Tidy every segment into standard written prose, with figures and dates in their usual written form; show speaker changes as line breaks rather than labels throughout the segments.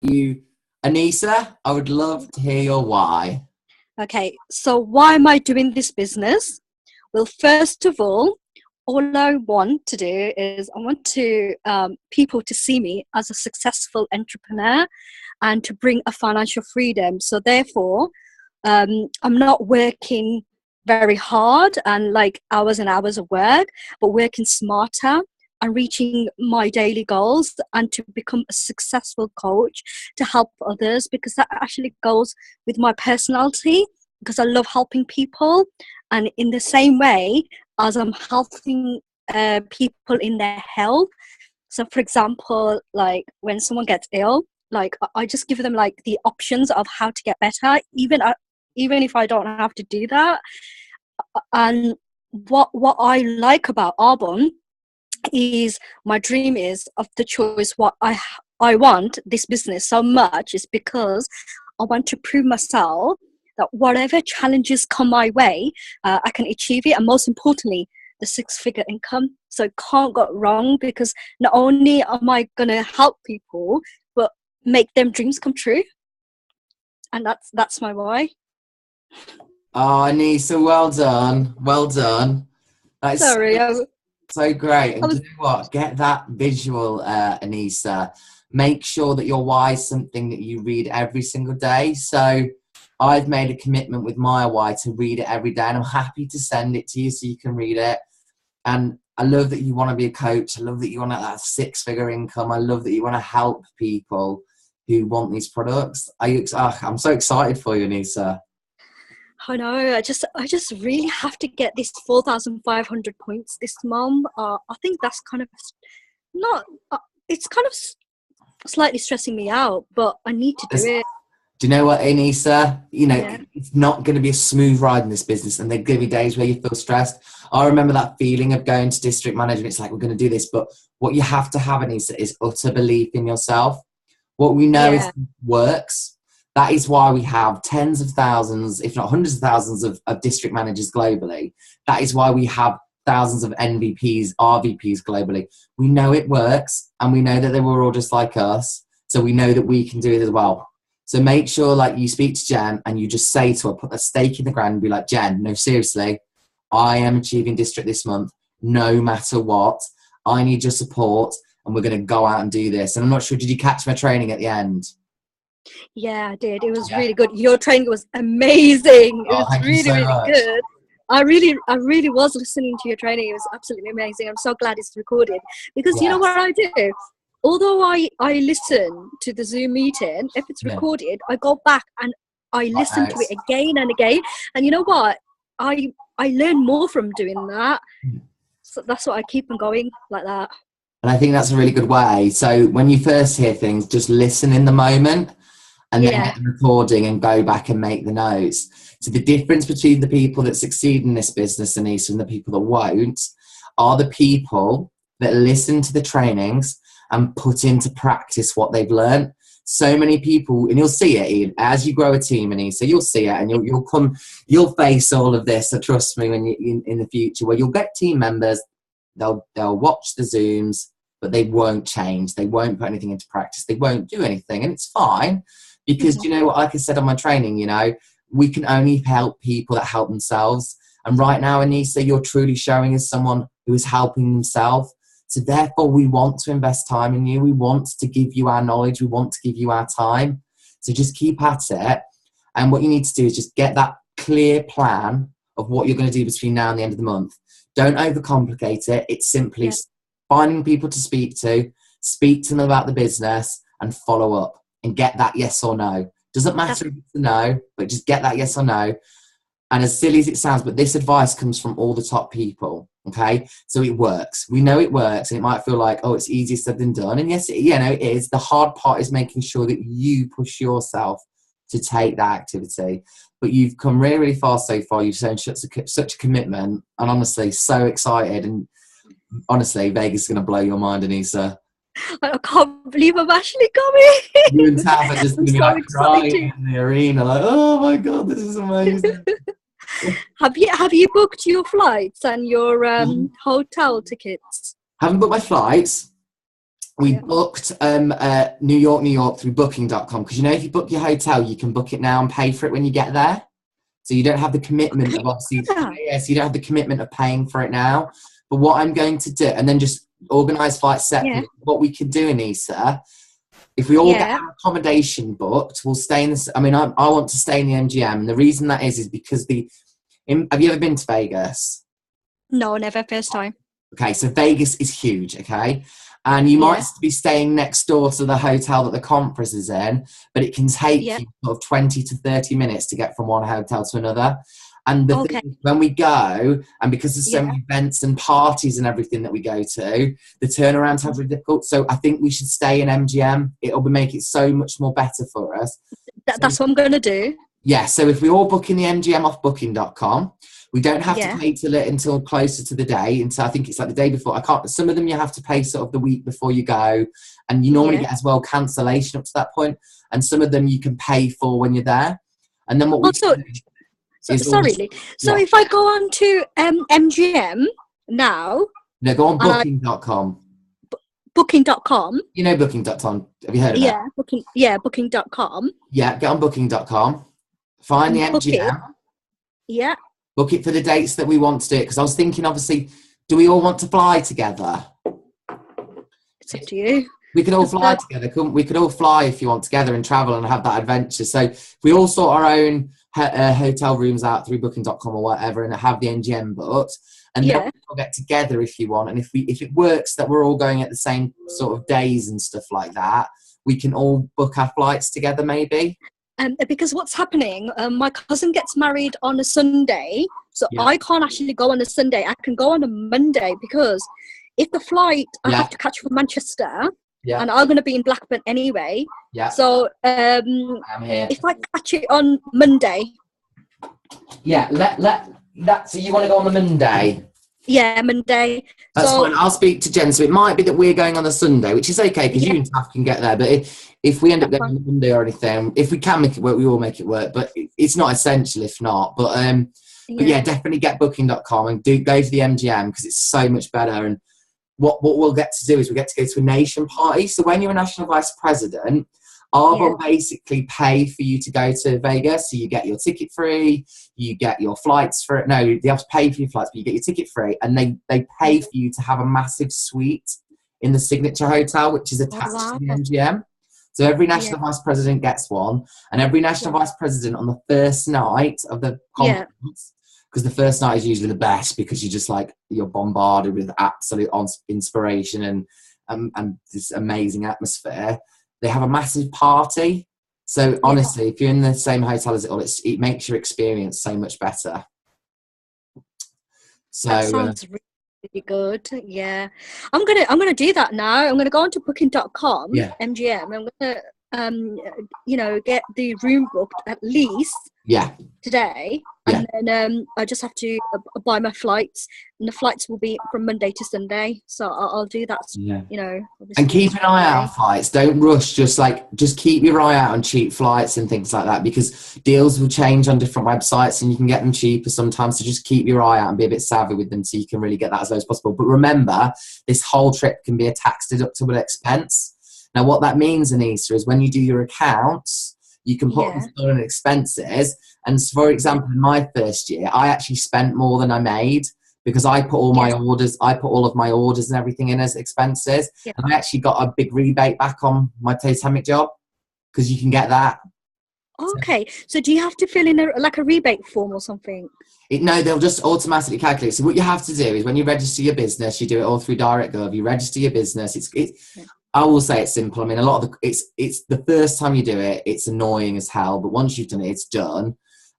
You, Anisa, I would love to hear your why.
Okay, so why am I doing this business? Well, first of all I want to do is I want to people to see me as a successful entrepreneur and to bring a financial freedom. So therefore, I'm not working very hard and like hours and hours of work, but working smarter and reaching my daily goals and to become a successful coach to help others, because that actually goes with my personality, because I love helping people. And in the same way as I'm helping people in their health. So for example, like when someone gets ill, like I just give them like the options of how to get better, even if I don't have to do that. And what I like about Arbonne is my dream is of the choice. What I want this business so much is because I want to prove myself that whatever challenges come my way, I can achieve it. And most importantly, the six-figure income. So it can't go wrong, because not only am I going to help people, but make them dreams come true. And that's my why.
Oh, Anisa, well done. Well done. That's
Sorry,
so great.
I
And do
was.
you know what? Get that visual, Anisa. Make sure that your why is something that you read every single day. So I've made a commitment with my why to read it every day, and I'm happy to send it to you so you can read it. And I love that you want to be a coach. I love that you want that six-figure income. I love that you want to help people who want these products. I'm so excited for you, Anisa.
I know. I just really have to get this 4,500 points this month. I think that's kind of not. It's kind of slightly stressing me out, but I need to do it.
Do you know what, Anisa?
Yeah.
It's not going to be a smooth ride in this business, and there are going to be days where you feel stressed. I remember that feeling of going to district management. It's like, we're going to do this, but what you have to have, Anisa, is utter belief in yourself. What we know is
Yeah.
works. That is why we have tens of thousands, if not hundreds of thousands of district managers globally. That is why we have thousands of NVPs, RVPs globally. We know it works, and we know that they were all just like us. So we know that we can do it as well. So make sure like you speak to Jen and you just say to her, put a stake in the ground and be like, Jen, no, seriously, I am achieving district this month, no matter what. I need your support, and we're going to go out and do this. And I'm not sure, did you catch my training at the end?
Yeah, I did. It was
Yeah.
really good. Your training was amazing. It
Oh,
was
thank you
really,
so
really
much.
good. I really was listening to your training. It was absolutely amazing. I'm so glad it's recorded, because you know
Yes.
what I do? Although I listen to the Zoom meeting, if it's
Yeah.
recorded, I go back and I
Right
listen to it
notes.
again and again. And you know what? I learn more from doing that. So that's what I keep on going like that.
And I think that's a really good way. So when you first hear things, just listen in the moment and then
Yeah.
get the recording and go back and make the notes. So the difference between the people that succeed in this business, Anisa, and the people that won't are the people that listen to the trainings and put into practice what they've learned. So many people, and you'll see it, Ian, as you grow a team, Anisa, you'll see it, and you'll face all of this. So trust me, when you in the future, where you'll get team members, they'll watch the Zooms, but they won't change. They won't put anything into practice. They won't do anything, and it's fine. Because,
Mhm.
you know, like I said on my training, we can only help people that help themselves. And right now, Anisa, you're truly showing as someone who is helping themselves. So therefore, we want to invest time in you. We want to give you our knowledge. We want to give you our time. So just keep at it. And what you need to do is just get that clear plan of what you're going to do between now and the end of the month. Don't overcomplicate it. It's simply
Yeah.
finding people to speak to them about the business, and follow up and get that yes or no. Doesn't
That's
matter if it's a no, but just get that yes or no. And as silly as it sounds, but this advice comes from all the top people. Okay, so it works. We know it works, and it might feel like, oh, it's easier said than done. And yes, it is. The hard part is making sure that you push yourself to take that activity. But you've come really, really far so far. You've shown such a commitment, and honestly, so excited. And honestly, Vegas is going to blow your mind, Anisa.
I can't believe I'm actually coming.
You and Tav are just
I'm
going to be
so
like crying
excited.
in the arena, like, oh my God, this is amazing.
Have you booked your flights and your hotel tickets?
Haven't booked my flights. we
Yeah.
booked New York through booking.com, because you know if you book your hotel you can book it now and pay for it when you get there, so you don't have the commitment of obviously so you don't have the commitment of paying for it now. But what I'm going to do, and then just organise flights
Yeah.
separately, what we could do, Anisa, if we all get
Yeah.
our accommodation booked, we'll stay in this. I mean, I want to stay in the MGM, and the reason that is because have you ever been to Vegas?
No, never. First time.
Okay, so Vegas is huge, okay? And you might be staying next door to the hotel that the conference is in, but it can take you sort of 20 to 30 minutes to get from one hotel to another. And the thing is, when we go, and because there's so many events and parties and everything that we go to, the turnaround times are really difficult. So I think we should stay in MGM. It'll make it so much more better for us.
That's what I'm going to do.
Yeah, so if we all book in the MGM off booking.com, we don't have to pay until closer to the day. Until I think it's like the day before. Some of them you have to pay sort of the week before you go, and you normally get as well cancellation up to that point. And some of them you can pay for when you're there. And then what we
sorry, Lee. So if I go on to MGM now,
no, go on booking.com.
Booking.com.
You know booking.com. Have you heard of it?
Booking.com.
Yeah, get on booking.com. Find the MGM.
Yeah.
Book it for the dates that we want to do it. Because I was thinking, obviously, do we all want to fly together?
It's up to you.
We could all fly together, couldn't we? We could all fly if you want together and travel and have that adventure. So if we all sort our own hotel rooms out through booking.com or whatever and have the MGM booked, and then we'll get together if you want. And if it works that we're all going at the same sort of days and stuff like that, we can all book our flights together maybe.
Because what's happening, my cousin gets married on a Sunday, so I can't actually go on a Sunday. I can go on a Monday, because if the flight I have to catch from Manchester, and I'm going to be in Blackburn anyway. Yeah. So
I'm here.
If I catch it on Monday.
Yeah, let that. So you want to go on the Monday?
Yeah, Monday.
That's fine. I'll speak to Jen. So it might be that we're going on the Sunday, which is okay because you and Taff can get there. But if we end up going on the Monday or anything, if we can make it work, we will make it work. But it's not essential if not. But yeah, definitely get booking.com and go to the MGM because it's so much better. And what we'll get to do is we get to go to a nation party. So when you're a national vice president, Arb will basically pay for you to go to Vegas. So you get your ticket free, you get your flights for it. No, you have to pay for your flights, but you get your ticket free. And they pay for you to have a massive suite in the Signature Hotel, which is attached to the MGM. So every national vice president gets one. And every national vice president on the first night of the conference, because the first night is usually the best because you're bombarded with absolute inspiration and this amazing atmosphere. They have a massive party. So honestly, if you're in the same hotel as it makes your experience so much better. So
that sounds really good. Yeah, I'm gonna do that now. I'm gonna go on to booking.com, MGM. I'm gonna get the room booked at least today. And then I just have to buy my flights, and the flights will be from Monday to Sunday. So I'll do that.
And keep an eye out on flights. Don't rush. Just keep your eye out on cheap flights and things like that, because deals will change on different websites and you can get them cheaper sometimes. So just keep your eye out and be a bit savvy with them so you can really get that as low as possible. But remember, this whole trip can be a tax deductible expense. Now, what that means, Anisa, is when you do your accounts, you can put them on expenses. And for example, in my first year, I actually spent more than I made because I put all my orders, all of my orders and everything in as expenses. Yeah. And I actually got a big rebate back on my Totemic job because you can get that.
Okay. So do you have to fill in a rebate form or something?
No, they'll just automatically calculate. So what you have to do is when you register your business, you do it all through DirectGov. You register your business. I will say it's simple. I mean, it's the first time you do it, it's annoying as hell. But once you've done it, it's done.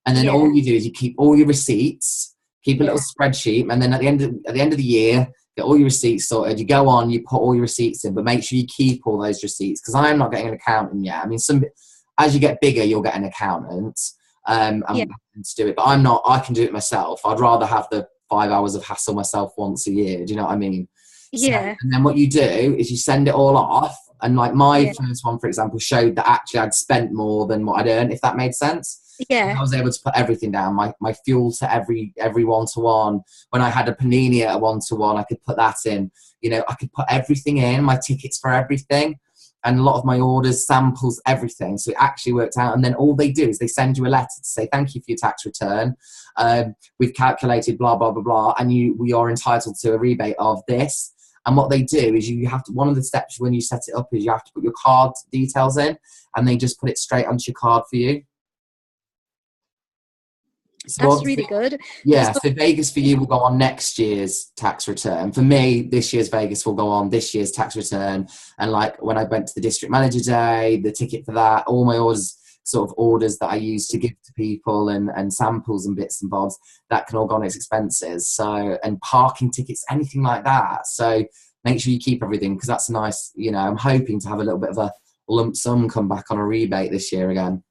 And then all you do is you keep all your receipts, keep a little spreadsheet, and then at the end of the year, get all your receipts sorted. You go on, you put all your receipts in, but make sure you keep all those receipts because I am not getting an accountant yet. I mean, as you get bigger, you'll get an accountant to do it, but I'm not. I can do it myself. I'd rather have the 5 hours of hassle myself once a year. Do you know what I mean?
Yeah.
So, and then what you do is you send it all off And like my
Yeah.
first one, for example, showed that actually I'd spent more than what I'd earned, if that made sense.
Yeah.
I was able to put everything down, my fuel to every 1-to-1. When I had a panini at a 1-to-1, I could put that in. You know, I could put everything in, my tickets for everything, and a lot of my orders, samples, everything. So it actually worked out. And then all they do is they send you a letter to say, thank you for your tax return. We've calculated blah, blah, blah, blah. And we are entitled to a rebate of this. And what they do is you have to, one of the steps when you set it up is you have to put your card details in, and they just put it straight onto your card for you. So
That's really good.
Yeah, so Vegas for you will go on next year's tax return. For me, this year's Vegas will go on this year's tax return. And like when I went to the district manager day, the ticket for that, all my orders that I use to give to people and samples and bits and bobs, that can all go on its expenses. So, and parking tickets, anything like that. So make sure you keep everything, because that's a nice, you know, I'm hoping to have a little bit of a lump sum come back on a rebate this year again.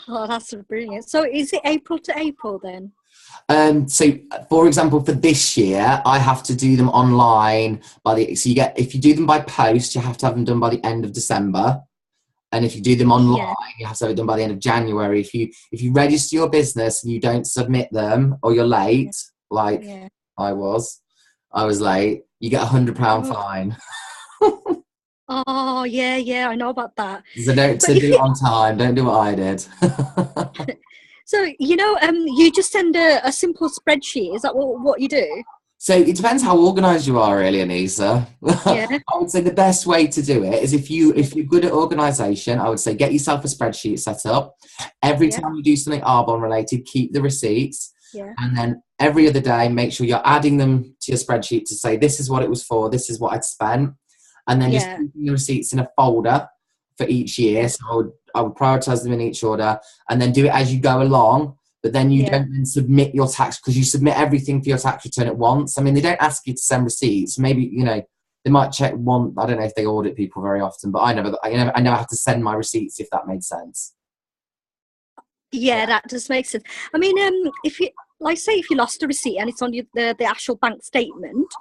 Oh, that's brilliant. So is it April to April then?
So for example, for this year, I have to do them online if you do them by post, you have to have them done by the end of December. And if you do them online, you have to have it done by the end of January. If you register your business and you don't submit them, or you're late, I was late, you get £100 fine.
Oh, yeah, I know about that.
So do it on time. Don't do what I did.
So, you know, you just send a simple spreadsheet. Is that what you do?
So it depends how organised you are, really, Anisa.
Yeah.
I would say the best way to do it is if you're good at organisation, I would say get yourself a spreadsheet set up. Every time you do something Arbonne related, keep the receipts.
Yeah.
And then every other day, make sure you're adding them to your spreadsheet to say, this is what it was for, this is what I'd spent. And then just keeping the receipts in a folder for each year. So I would prioritise them in each order, and then do it as you go along. But then you don't then submit your tax, because you submit everything for your tax return at once. I mean, they don't ask you to send receipts. Maybe, you know, they might check one. I don't know if they audit people very often, but I never have to send my receipts, if that made sense.
Yeah, that does make sense. I mean, if you if you lost a receipt and it's on the actual bank statement,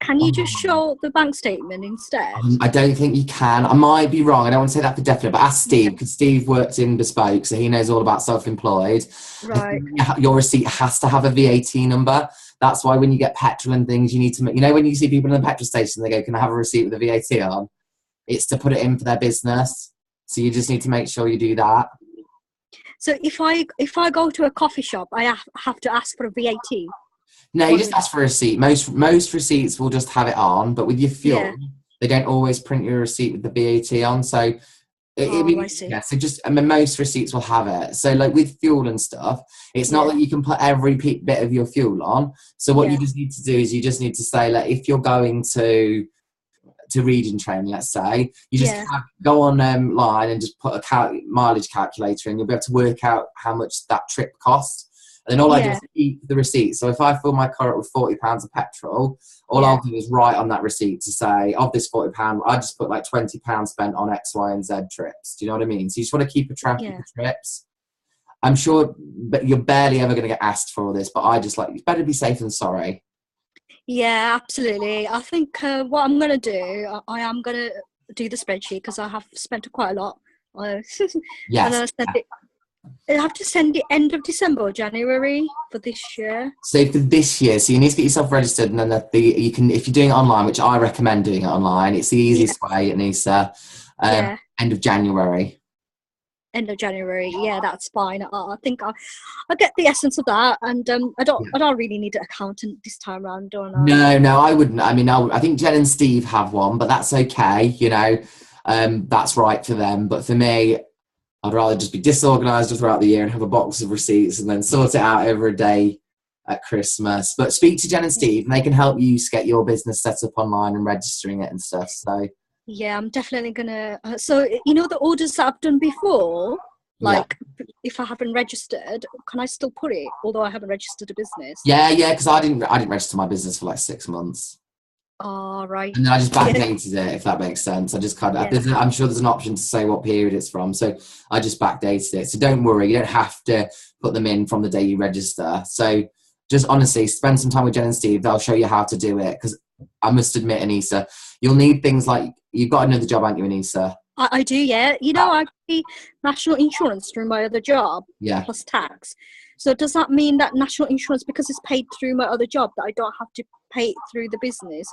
can you just show the bank statement instead?
I don't think you can. I might be wrong. I don't want to say that for definite, but ask Steve, because Steve worked in Bespoke, so he knows all about self-employed.
Right.
Your receipt has to have a VAT number. That's why when you get petrol and things, you need to, you know, when you see people in the petrol station, they go, can I have a receipt with a VAT on? It's to put it in for their business. So you just need to make sure you do that. So
if I go to a coffee shop, I have to ask for a VAT?
No, you just ask for a receipt. Most receipts will just have it on, but with your fuel, they don't always print your receipt with the VAT on. So,
I see.
Yeah. So most receipts will have it. So, like with fuel and stuff, it's not that you can put every bit of your fuel on. So, what you just need to do is you just need to say, like, if you're going to region train, let's say, you just go online and just put a mileage calculator in. You'll be able to work out how much that trip cost. And then all I do is keep the receipt. So if I fill my car up with £40 of petrol, all I'll do is write on that receipt to say, of this £40, I just put like £20 spent on X, Y, and Z trips. Do you know what I mean? So you just want to keep a track of the trips. I'm sure you're barely ever going to get asked for all this, but I just it's better be safe than sorry.
Yeah, absolutely. I think what I'm going to do, I am going to do the spreadsheet, because I have spent quite a lot.
Yes.
I have to send it end of December or January for this year.
So for this year, so you need to get yourself registered, and then you can, if you're doing it online, which I recommend doing it online, it's the easiest way, Anisa. End of January.
End of January, yeah, that's fine. I think I get the essence of that, and I don't really need an accountant this time around, don't I?
No, I wouldn't. I mean, I think Jen and Steve have one, but that's okay. You know, that's right for them. But for me, I'd rather just be disorganised throughout the year and have a box of receipts and then sort it out over a day at Christmas. But speak to Jen and Steve, and they can help you get your business set up online and registering it and stuff. So
yeah, I'm definitely gonna. So you know, the orders that I've done before, if I haven't registered, can I still put it? Although I haven't registered a business.
Yeah, because I didn't register my business for like 6 months.
Oh, right.
And then I just backdated it, if that makes sense. I just kind of, I'm sure there's an option to say what period it's from. So I just backdated it. So don't worry, you don't have to put them in from the day you register. So just honestly, spend some time with Jen and Steve. They'll show you how to do it. Because I must admit, Anisa, you'll need things like, you've got another job, haven't you, Anisa?
I do, yeah. You know, I pay national insurance through my other job,
Yeah.
plus tax. So does that mean that national insurance, because it's paid through my other job, that I don't have to pay it through the business?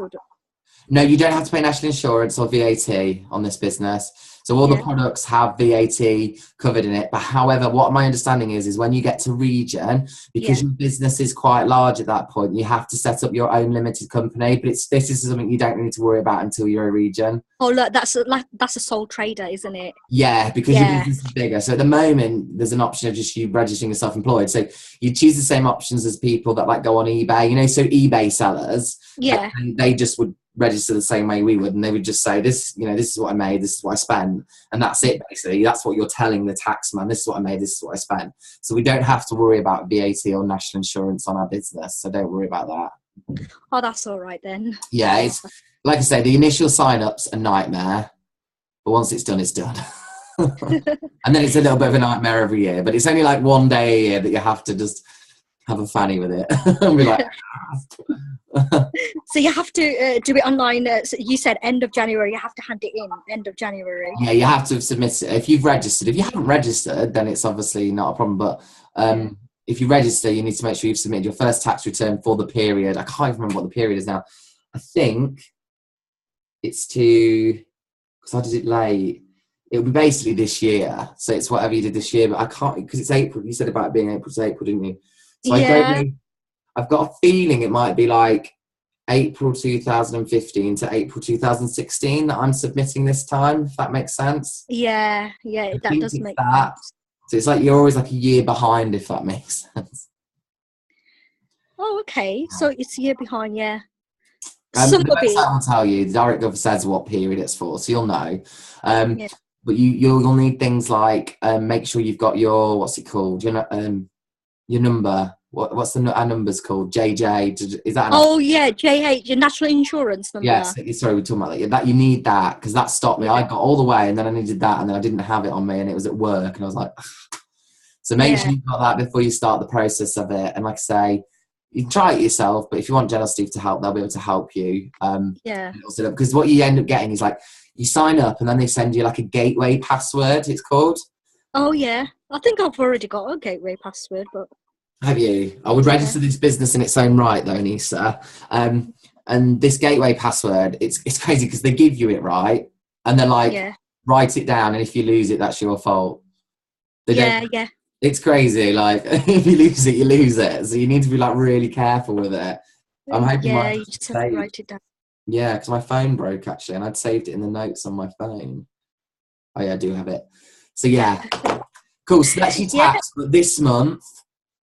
No, you don't have to pay national insurance or VAT on this business. So all the products have VAT covered in it. But however, what my understanding is when you get to region, because your business is quite large at that point, you have to set up your own limited company. But this is something you don't need to worry about until you're a region.
Oh, look, that's a sole trader, isn't it?
Yeah, because your business is bigger. So at the moment, there's an option of just you registering as self-employed. So you choose the same options as people that like go on eBay, you know, so eBay sellers, they just would register the same way we would, and they would just say, this, you know, this is what I made, this is what I spent, and that's it. Basically, that's what you're telling the tax man. This is what I made, this is what I spent. So we don't have to worry about VAT or national insurance on our business. So don't worry about that.
Oh, that's all right then.
Yeah, it's like I say, the initial sign-up's a nightmare, but once it's done, it's done. And then it's a little bit of a nightmare every year, but it's only like one day a year that you have to just have a fanny with it and be like.
So you have to do it online. So you said end of January. You have to hand it in end of January.
Yeah, you have to submit it if you've registered. If you haven't registered, then it's obviously not a problem. But if you register, you need to make sure you've submitted your first tax return for the period. I can't even remember what the period is now. I think it's because I did it late. It'll be basically this year. So it's whatever you did this year. But I can't, because it's April. You said about it being April to April, didn't you? So I don't know. I've got a feeling it might be like April 2015 to April 2016 that I'm submitting this time, if that makes sense.
Yeah, that does make sense.
So it's like you're always like a year behind, if that makes sense.
Oh, okay. So it's a year behind, yeah.
The website will tell you, the direct gov says what period it's for, so you'll know. But you'll need things like make sure you've got your, what's it called? Your number. What's our numbers called? JJ? Is that?
Yeah, JH, your national insurance number.
Yes, sorry, we're talking about that. That you need that, because that stopped me. I got all the way, and then I needed that, and then I didn't have it on me, and it was at work, and I was like, so make sure you've got that before you start the process of it. And like I say, you can try it yourself, but if you want Jen or Steve to help, they'll be able to help you. Because what you end up getting is like you sign up, and then they send you like a gateway password. It's called.
Oh yeah, I think I've already got a gateway password, but.
Have you? I would register this business in its own right, though, Anisa. And this gateway password, it's crazy because they give you it right, and they're like, write it down, and if you lose it, that's your fault. It's crazy. Like, if you lose it, you lose it. So you need to be like really careful with it. I'm hoping
you just have to write it down.
Yeah, because my phone broke actually, and I'd saved it in the notes on my phone. Oh yeah, I do have it. So yeah, cool. So that's your tax. But this month,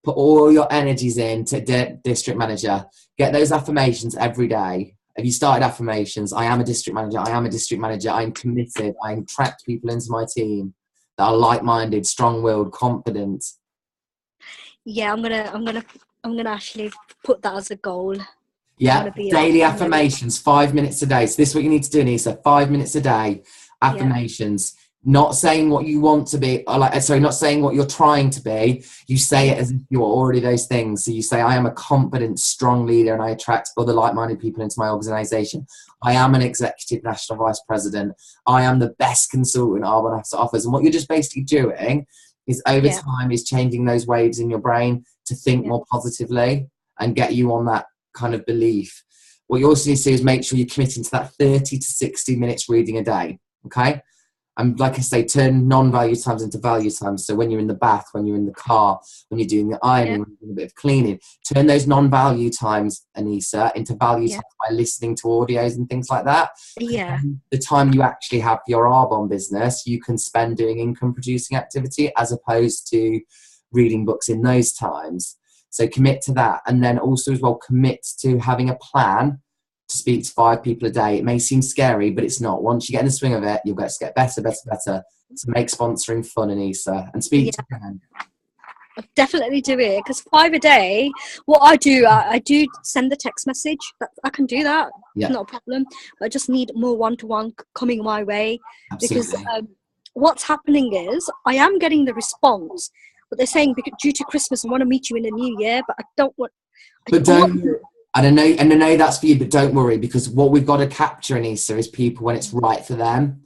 put all your energies into district manager. Get those affirmations every day. Have you started affirmations? I am a district manager. I am a district manager. I'm committed. I attract people into my team that are like-minded, strong-willed, confident. Yeah,
I'm gonna actually put that as a goal.
Yeah, daily affirmations, 5 minutes a day. So this is what you need to do, Anisa. 5 minutes a day, affirmations. Not saying what you want to be, or not saying what you're trying to be. You say it as if you're already those things. So you say, I am a confident, strong leader, and I attract other like-minded people into my organisation. I am an executive national vice president. I am the best consultant Arbon Officer offers. And what you're just basically doing is over time is changing those waves in your brain to think more positively and get you on that kind of belief. What you also need to do is make sure you're committing to that 30 to 60 minutes reading a day. Okay? And like I say, turn non-value times into value times. So when you're in the bath, when you're in the car, when you're doing the ironing, when you're doing a bit of cleaning, turn those non-value times, Anisa, into value times by listening to audios and things like that.
Yeah.
The time you actually have your Arbon business, you can spend doing income-producing activity as opposed to reading books in those times. So commit to that. And then also as well, commit to having a plan to speak to 5 people a day. It may seem scary, but it's not. Once you get in the swing of it, you'll get better. So make sponsoring fun, Anisa, and speak to them.
I'll definitely do it, because 5 a day. What I do send the text message. I can do that. It's not a problem. But I just need more one-to-one coming my way.
Absolutely.
Because what's happening is I am getting the response, but they're saying because due to Christmas, I want to meet you in the new year, but I don't want.
And I know that's for you, but don't worry, because what we've got to capture, Anisa, is people when it's right for them.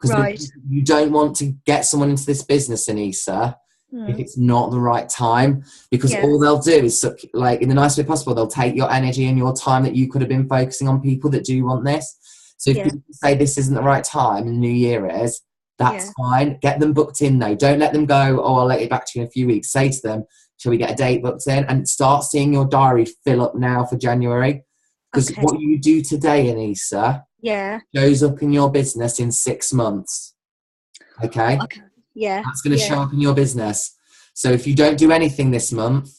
Right.
Because you don't want to get someone into this business, Anisa, if
Mm.
it's not the right time. Because
Yeah.
all they'll do is, like, in the nicest way possible, they'll take your energy and your time that you could have been focusing on people that do want this. So if
Yeah.
people say this isn't the right time and the new year is, that's
Yeah.
fine. Get them booked in, though. Don't let them go, oh, I'll let it back to you in a few weeks. Say to them, shall we get a date booked in? And start seeing your diary fill up now for January. Because
Okay.
what you do today, Anisa,
Yeah.
shows up in your business in 6 months. Okay?
Okay. Yeah.
That's going to
Yeah.
show up in your business. So if you don't do anything this month,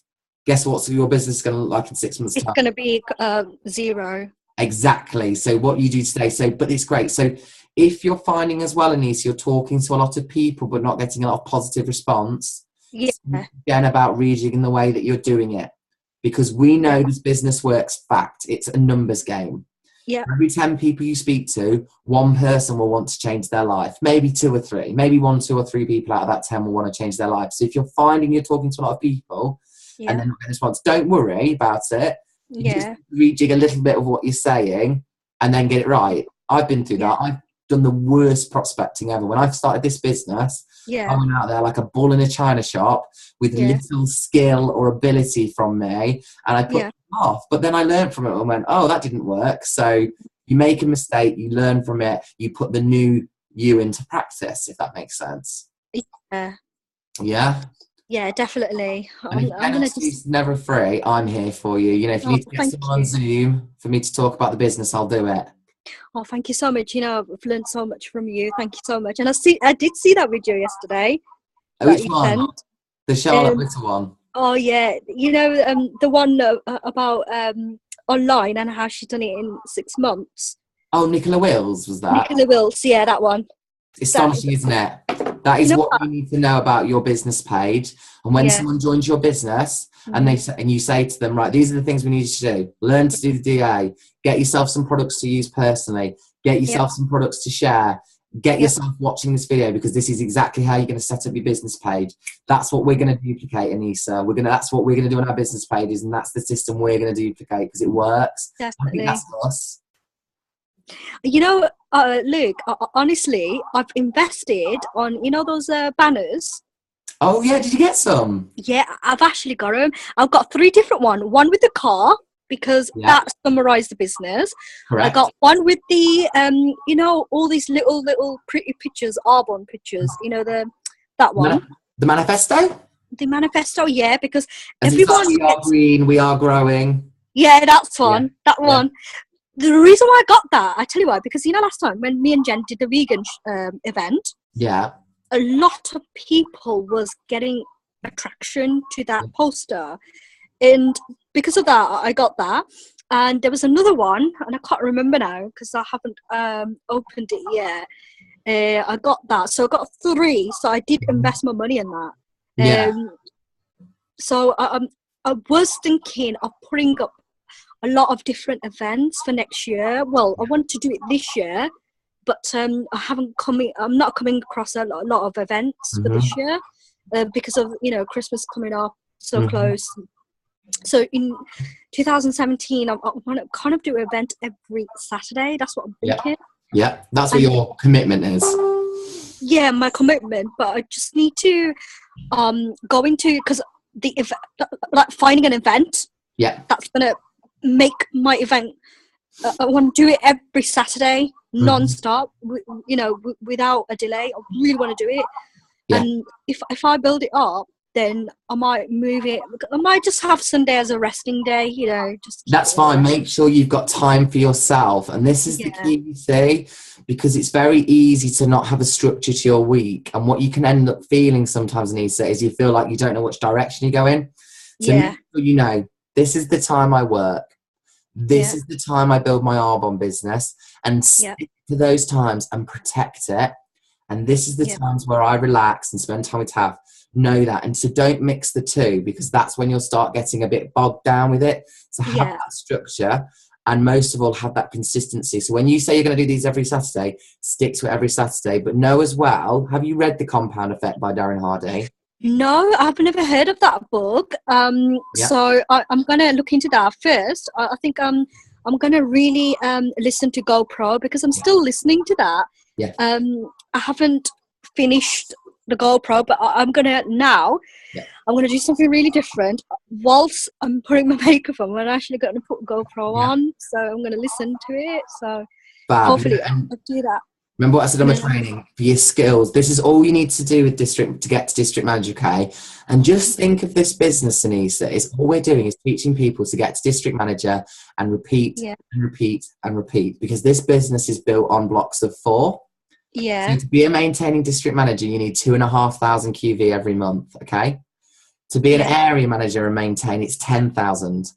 guess what your business is going to look like in 6 months'
It's
time?
going to be 0.
Exactly. So what you do today. So, but it's great. So if you're finding as well, Anise, you're talking to a lot of people but not getting a lot of positive response,
Yeah.
again about rejigging the way that you're doing it. Because we know
Yeah.
this business works fact. It's a numbers game.
Yeah.
Every 10 people you speak to, one person will want to change their life. Maybe 2 or 3. Maybe 1, 2 or 3 people out of that 10 will want to change their life. So if you're finding you're talking to a lot of people and
Yeah.
then not getting a response, don't worry about it. You just
Yeah.
rejig a little bit of what you're saying and then get it right. I've been through
Yeah.
that. I've done the worst prospecting ever. When I started this business, I
Yeah.
went out there like a bull in a china shop with
Yeah.
little skill or ability from me, and I put
Yeah.
it off. But then I learned from it and went, oh, that didn't work. So you make a mistake, you learn from it, you put the new you into practice, if that makes sense.
Yeah.
Yeah?
Yeah, definitely.
And if
I'm gonna
NFT's
just.
never free, I'm here for you. You know, if you
Oh,
need to get
thank
someone on
you.
Zoom for me to talk about the business, I'll do it.
Oh, thank you so much. I've learned so much from you. Thank you so much. And I did see that video yesterday that
Which
you
one?
sent.
The Charlotte
Um,
Whittle one.
oh yeah, the one about online and how she's done it in 6 months.
Oh, Nicola Wills was that?
Nicola Wills, yeah, that one. That,
Astonishing, isn't it? That
you
is
know
what
what?
you need to know about your business page. And when
Yeah.
someone joins your business and
Mm.
and you say to them, right, these are the things we need you to do. Learn to do the DA. Get yourself some products to use personally. Get
Yep.
yourself some products to share. Get
Yep.
yourself watching this video because this is exactly how you're going to set up your business page. That's what we're going to duplicate, Anisa. That's what we're going to do on our business pages, and that's the system we're going to duplicate because it works. I think
Definitely.
that's us.
Luke, honestly, I've invested on, those banners.
Oh yeah, did you get some?
Yeah, I've actually got them. I've got 3 different ones. One with the car, because
Yeah,
that summarised the business. I
correct.
got one with the, all these little pretty pictures, Arbonne pictures. That one.
The manifesto?
The manifesto, yeah, because
As it's like,
everyone
we are
gets.
green, we are growing.
Yeah, that's
Yeah,
one. That
yeah,
one. The reason why I got that, I tell you why, because last time when me and Jen did the vegan event,
yeah.
a lot of people was getting attraction to that poster, and because of that, I got that. And there was another one, and I can't remember now because I haven't opened it yet. I got that, so I got 3. So I did invest my money in that.
Yeah.
So I was thinking of putting up a lot of different events for next year. Well, I want to do it this year, but I'm not coming across a lot of events for this year because of Christmas coming up so close. So in 2017, I want to kind of do an event every Saturday. That's what I'm thinking.
Yeah, that's what your commitment is.
Yeah, my commitment. But I just need to go into, because like finding an event.
Yeah.
That's gonna make my event. I want to do it every Saturday, non-stop. Without a delay. I really want to do it.
Yeah.
And if I build it up, then I might move it. I might just have Sunday as a resting day, just.
That's fine. Make sure you've got time for yourself. And this is the key, you see, because it's very easy to not have a structure to your week. And what you can end up feeling sometimes, Anisa, is you feel like you don't know which direction you're going. So make sure this is the time I work. This is the time I build my Arbonne business, and stick to those times and protect it. And this is the times where I relax and spend time with Tav. Know that. And so don't mix the two, because that's when you'll start getting a bit bogged down with it. So have that structure, and most of all, have that consistency. So when you say you're going to do these every Saturday, stick to it every Saturday. But know as well, have you read The Compound Effect by Darren Hardy?
No, I've never heard of that book.
Yeah,
So I'm gonna look into that first. I think I'm gonna really listen to GoPro because I'm
yeah,
still listening to that.
yeah,
I haven't finished the GoPro, but I'm gonna now.
yeah.
I'm gonna do something really different. Whilst I'm putting my makeup on, I'm actually gonna put GoPro
Yeah.
on, so I'm gonna listen to it. So
Fab.
hopefully
And
I'll do that.
remember what I said on
And
my
then
training for your skills. This is all you need to do with district to get to district manager, okay? And just think of this business, Anisa, is all we're doing is teaching people to get to district manager and repeat
yeah,
and repeat and repeat, because this business is built on blocks of 4. So
yeah,
to be a maintaining district manager, you need 2,500 QV every month, okay? To be an
yeah.
area manager and maintain, it's 10,000.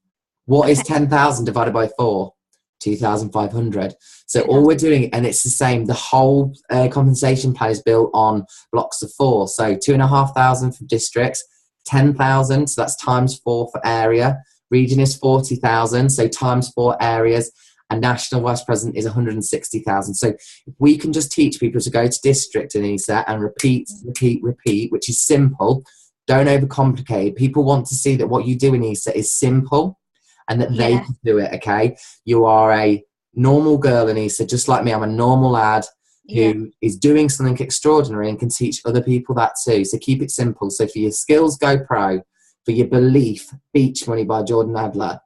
What is
Okay,
10,000 divided by 4? 2,500. So all
2000.
we're doing, and it's the same, the whole compensation plan is built on blocks of 4. So 2,500 for districts, 10,000, so that's times 4 for area. Region is 40,000, so times 4 areas. And national vice president is 160,000. So if we can just teach people to go to district, Anisa, and repeat, repeat, repeat, which is simple. Don't overcomplicate. People want to see that what you do, Anisa, is simple and that they
Yeah,
can do it, okay? You are a normal girl, Anisa, just like me. I'm a normal lad
yeah.
who is doing something extraordinary and can teach other people that too. So keep it simple. So for your skills, go pro. For your belief, Beach Money by Jordan Adler.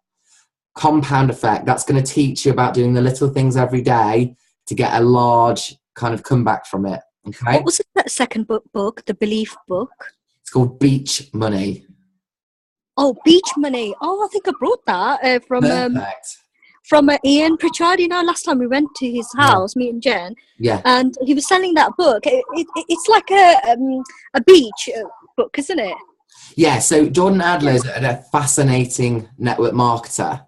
Compound effect, that's going to teach you about doing the little things every day to get a large kind of comeback from it,
What
okay?
was that second book, the belief book?
It's called Beach Money.
Oh, Beach Money. Oh, I think I brought that
Perfect.
from Ian Pritchard. You know, last time we went to his
Yeah.
house, me and Jen,
Yeah.
and he was selling that book. It's like a beach book, isn't it?
Yeah, so Jordan Adler
Yeah.
is a fascinating network marketer.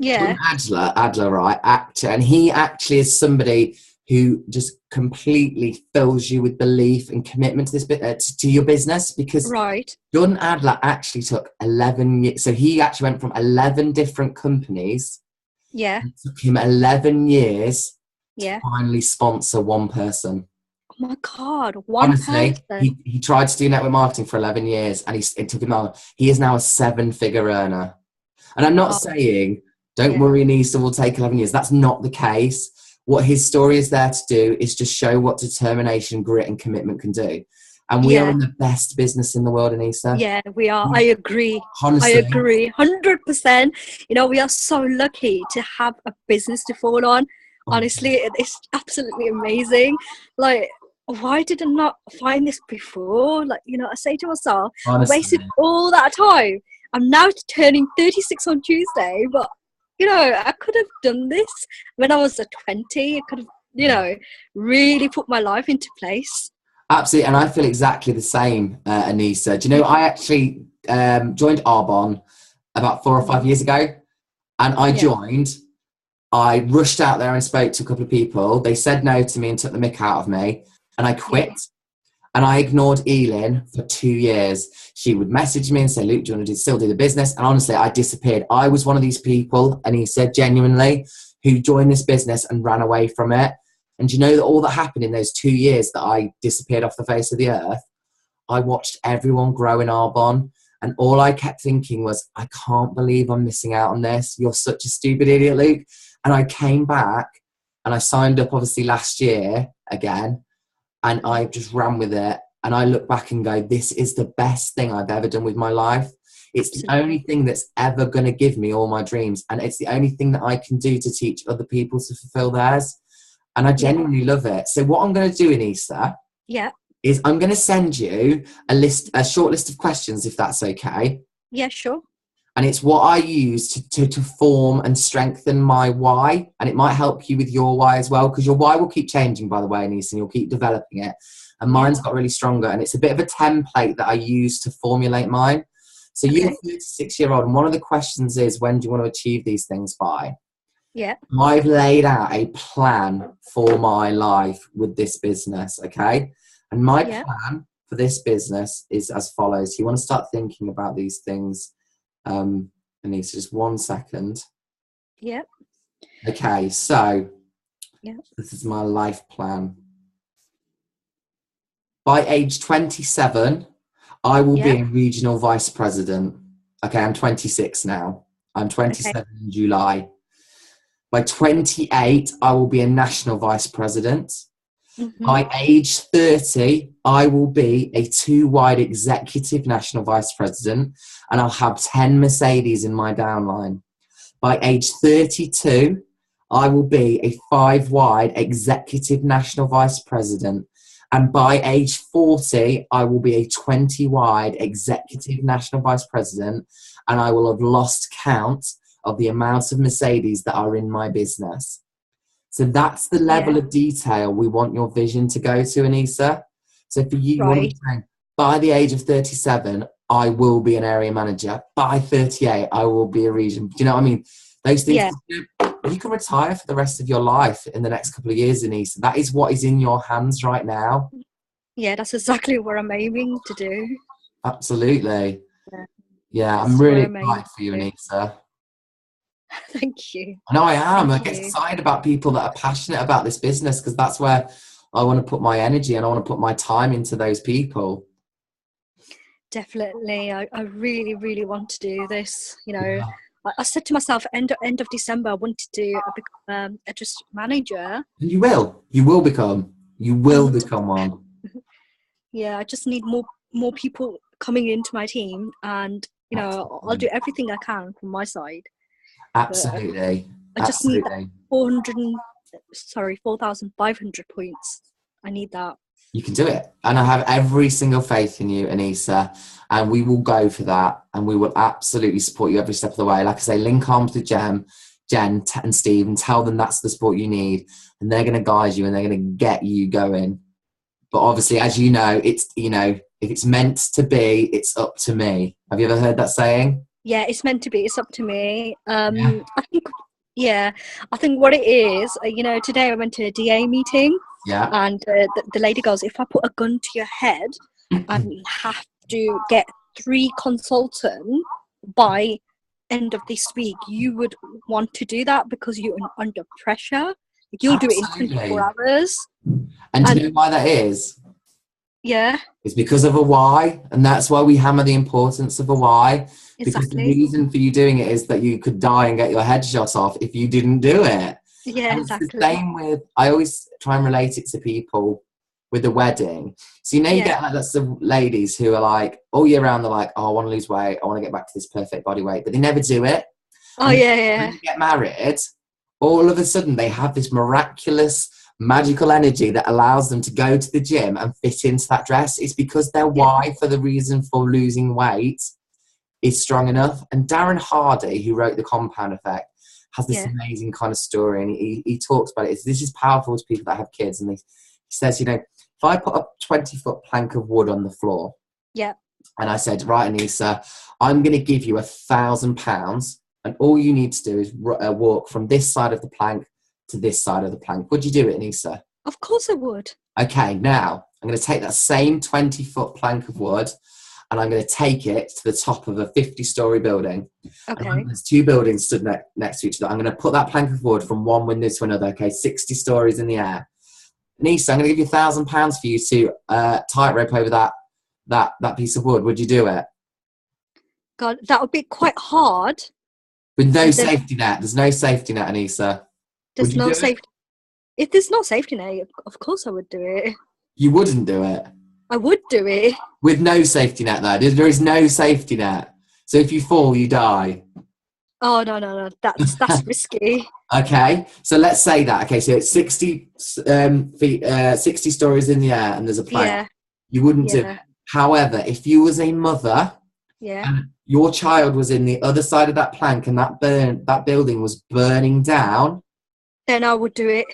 Jordan
Yeah.
Adler, right, actor, and he actually is somebody who just completely fills you with belief and commitment to this to your business, because
Right.
Jordan Adler actually took 11 years. So he actually went from 11 different companies.
Yeah.
It took him 11 years to
Yeah.
finally sponsor one person.
Oh my God, one
Honestly,
person.
he tried to do network marketing for 11 years and it took him on. He is now a 7-figure earner. And I'm not
Wow.
saying, don't
Yeah.
worry, Anisa will take 11 years. That's not the case. What his story is there to do is just show what determination, grit, and commitment can do. And we are
Yeah.
in the best business in the world, Anisa.
Yeah, we are. I agree. I
Honestly,
agree. 100%. You know, we are so lucky to have a business to fall on.
oh,
Honestly, it's absolutely amazing. Like, why did I not find this before? Like, you know, I say to myself, I
honestly,
wasted all that time. I'm now turning 36 on Tuesday, but, you know, I could have done this when I was 20. I could have, you know, really put my life into place.
absolutely. And I feel exactly the same, Anisa. Do you know, I actually joined Arbonne about 4 or 5 years ago, and I
Yeah,
joined. I rushed out there and spoke to a couple of people. They said no to me and took the mick out of me, and I
yeah,
quit. And I ignored Elin for 2 years. She would message me and say, Luke, do you want to still do the business? And honestly, I disappeared. I was one of these people, and he said genuinely, who joined this business and ran away from it. And do you know that all that happened in those 2 years that I disappeared off the face of the earth? I watched everyone grow in Arbonne. And all I kept thinking was, I can't believe I'm missing out on this. You're such a stupid idiot, Luke. And I came back and I signed up obviously last year again, and I just ran with it. And I look back and go, this is the best thing I've ever done with my life. It's the only
absolutely.
thing that's ever going to give me all my dreams. And it's the only thing that I can do to teach other people to fulfill theirs. And I
Yeah,
genuinely love it. So what I'm going to do in Easter
yeah,
is I'm going to send you a short list of questions, if that's okay.
yeah, sure.
And it's what I use to form and strengthen my why. And it might help you with your why as well, because your why will keep changing, by the way, Anise, and you'll keep developing it. And
Yeah,
mine's got really stronger. And it's a bit of a template that I use to formulate mine. So you're
okay.
a 36-year-old, and one of the questions is, when do you want to achieve these things by?
Yeah,
I've laid out a plan for my life with this business, okay? And my
yeah,
plan for this business is as follows. You want to start thinking about these things. Anise, just 1 second.
yeah,
Okay, so
yeah.
this is my life plan. By age 27, I will
Yeah.
be a regional vice president. Okay, I'm 26 now. I'm
Okay.
27 in July. By 28, I will be a national vice president.
Mm-hmm.
By age 30, I will be a 2-wide executive national vice president, and I'll have 10 Mercedes in my downline. By age 32, I will be a 5-wide executive national vice president. And by age 40, I will be a 20-wide executive national vice president, and I will have lost count of the amount of Mercedes that are in my business. So that's the level
Yeah.
of detail we want your vision to go to, Anisa. So for you, you want to
Right.
be saying, by the age of 37, I will be an area manager. By 38, I will be a region. Do you know what I mean? Those things,
Yeah.
you can retire for the rest of your life in the next couple of years, Anisa. That is what is in your hands right now.
Yeah, that's exactly what I'm aiming to do.
Absolutely.
Yeah,
Yeah, I'm
that's what
really
I'm aiming
excited for you,
to do.
Anisa.
Thank you.
I know I am. I
Thank
get
you.
excited about people that are passionate about this business because that's where I want to put my energy and I want to put my time into those people.
Definitely. I really, really want to do this. You know,
Yeah.
I said to myself, end of December, I want to become a district manager.
And you will. You will
And
become one.
yeah, I just need more people coming into my team, and you know, I'll do
Absolutely.
everything I can from my side. But
Absolutely.
I just need that
Absolutely.
4,500 points. I need that.
You can do it. And I have every single faith in you, Anisa. And we will go for that. And we will absolutely support you every step of the way. Like I say, link arms with Jen, and Steve and tell them that's the support you need. And they're going to guide you and they're going to get you going. But obviously, as you know, if it's meant to be, it's up to me. Have you ever heard that saying?
Yeah, it's meant to be. It's up to me.
Yeah.
I think, yeah, I think what it is, you know, today I went to a DA meeting,
Yeah.
and the lady goes, if I put a gun to your head and you have to get 3 consultants by end of this week, you would want to do that because you're under pressure. You'll do it in 24
Absolutely.
hours.
And do
And
you know why that is?
yeah,
It's because of a why, and that's why we hammer the importance of a why. Because the
exactly.
reason for you doing it is that you could die and get your head shot off if you didn't do it.
Yeah,
And it's the
exactly.
same with, I always try and relate it to people with a wedding. So, you know, you
Yeah.
get like lots of ladies who are like, all year round, they're like, oh, I want to lose weight. I want to get back to this perfect body weight. But they never do it.
Oh,
And
yeah,
when
yeah.
they get married, all of a sudden they have this miraculous, magical energy that allows them to go to the gym and fit into that dress. It's because their
Yeah.
why for the reason for losing weight is strong enough. And Darren Hardy, who wrote The Compound Effect, has this
Yeah.
amazing kind of story, and he talks about it. This is powerful to people that have kids, and he says, you know, if I put a 20-foot plank of wood on the floor,
Yeah.
and I said, right, Anisa, I'm going to give you £1,000, and all you need to do is walk from this side of the plank to this side of the plank. Would you do it, Anisa?
Of course I would.
Okay, now I'm going to take that same 20-foot plank of wood and I'm going to take it to the top of a 50-story building.
Okay.
And there's 2 buildings stood next to each other. I'm going to put that plank of wood from one window to another, okay, 60 stories in the air. Anisa, I'm going to give you £1,000 for you to tightrope over that piece of wood. Would you do it?
God, that would be quite hard.
With no
There's,
safety net. There's no safety net, Anisa. Would
there's
you
no
do it?
safety. If there's no safety net, of course I would do it.
You wouldn't do it.
I would do it.
With no safety net, though. There is no safety net. So if you fall, you die.
Oh no, that's risky.
Okay, so let's say that. Okay, so it's 60 feet, 60 stories in the air, and there's a plank.
Yeah.
You wouldn't do
Yeah.
it. However, if you was a mother
Yeah.
and your child was in the other side of that plank and that building was burning down,
Then I would do it.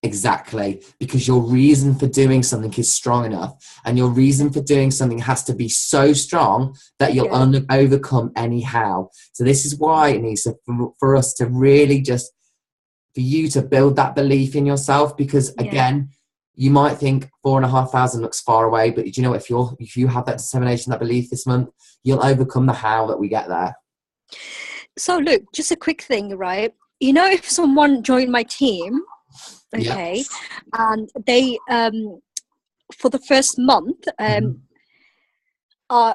exactly, because your reason for doing something is strong enough, and your reason for doing something has to be so strong that you'll overcome anyhow. So this is why, Anisa, for us to really just, for you to build that belief in yourself, because again, you might think 4,500 looks far away, but do you know, if you have that determination, that belief this month, you'll overcome the how that we get there.
So look, just a quick thing, right? You know, if someone joined my team, okay, and they for the first month,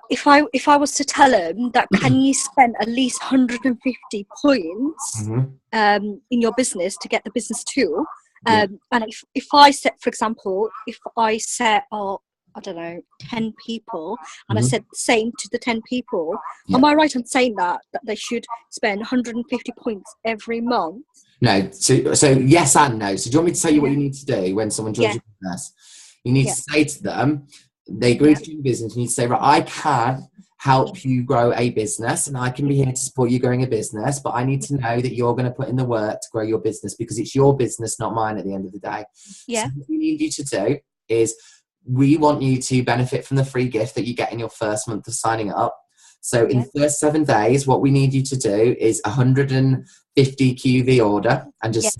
if I was to tell them that, can you spend at least 150 points in your business to get the business tool, and if I set, for example, if I set I don't know, 10 people, and I said the same to the 10 people, am I right in saying that they should spend 150 points every month?
No, so yes and no. So do you want me to tell you what you need to do when someone joins your business? You need to say to them, they agree to do business, you need to say, right, I can help you grow a business, and I can be here to support you growing a business, but I need to know that you're going to put in the work to grow your business, because it's your business, not mine at the end of the day. So what we need you to do is, we want you to benefit from the free gift that you get in your first month of signing up. So in the first 7 days, what we need you to do is 150 QV order, and just